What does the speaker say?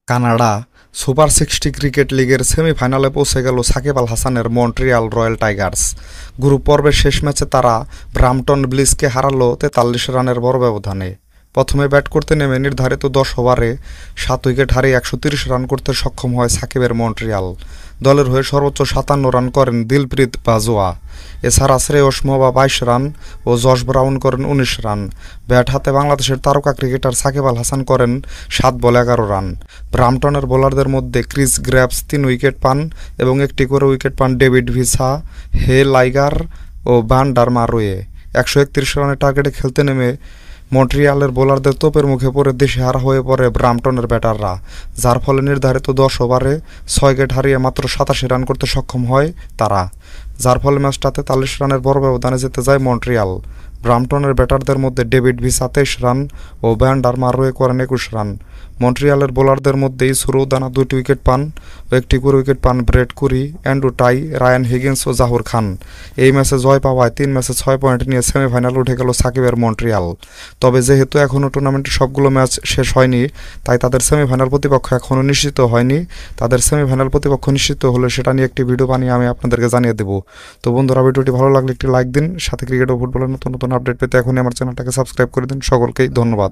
Canada super 60 cricket লিগের সেমিফাইনালে পৌঁছে গেল সাকিব আল হাসানের মন্ট্রিয়াল রয়্যাল টাইগার্স। গ্রুপ পর্বের শেষ ম্যাচে তারা ব্রাম্পটন ব্লিজকে হারালো 43 রানের বড় ব্যবধানে। প্রথমে ব্যাট করতে নেমে নির্ধারিত 10 ওভারে 7 উইকেট হারিয়ে 130 রান করতে সক্ষম হয় সাকিবের মন্ট্রিয়াল। দলের হয়ে সর্বোচ্চ 57 রান করেন দিলপ্রীত বাজোয়া। এছাড়া শ্রেয়স মোবা 22 রান ও জশ ব্রাউন করেন 19 রান। ব্যাট হাতে বাংলাদেশের তারকা ক্রিকেটার সাকিব আল হাসান করেন 7 বলে 11 রান। ব্রাম্পটনের বোলারদের মধ্যে ক্রিস গ্র্যাভস 3 উইকেট পান এবং একটি করে উইকেট পান ডেভিড ভিসা, হে লাইগার ও ভান ডার মারোয়ে। 131 রানের টার্গেটে খেলতে নেমে মন্ট্রিয়ালের বোলারদের তোপের মুখে পড়ে দিশেহারা হয়ে পড়ে ব্রাম্পটনের ব্যাটাররা, যার ফলে নির্ধারিত 10 ওভারে 6 উইকেট হারিয়ে মাত্র 87 রান করতে সক্ষম হয় তারা, যার ফলে ম্যাচটাতে 43 রানের বড় ব্যবধানে জিতে যায় মন্ট্রিয়াল। ব্রাম্পটনের ব্যাটারদের মধ্যে ডেভিড ভিসা 23 রান ও ভান ডার মারোয়ে করেন 21 রান। মন্ট্রিয়ালের বোলারদের মধ্যে ইসরুদ্দানা 2টি উইকেট পান ও একটি করে উইকেট পান ব্রেট কুরি, অ্যান্ড্রু টাই, রায়ান হিগিন্স ও জাহুর খান। এই ম্যাচে জয় পাওয়ায় 3 ম্যাচে 6 পয়েন্ট নিয়ে সেমিফাইনাল উঠে গেল সাকিবের মন্ট্রিয়াল। তবে যেহেতু এখনও টুর্নামেন্টের সবগুলো ম্যাচ শেষ হয়নি, তাই তাদের সেমিফাইনাল প্রতিপক্ষ এখনও নিশ্চিত হয়নি। তাদের সেমিফাইনাল প্রতিপক্ষ নিশ্চিত হলে সেটা নিয়ে একটি ভিডিও বানিয়ে আমি আপনাদেরকে জানিয়ে দেবো। তো বন্ধুরা, ভিডিওটি ভালো লাগলে একটি লাইক দিন, সাথে ক্রিকেট ও ফুটবলের নতুন নতুন আপডেট পেতে এখনই আমার চ্যানেলটাকে সাবস্ক্রাইব করে দিন। সকলকেই ধন্যবাদ।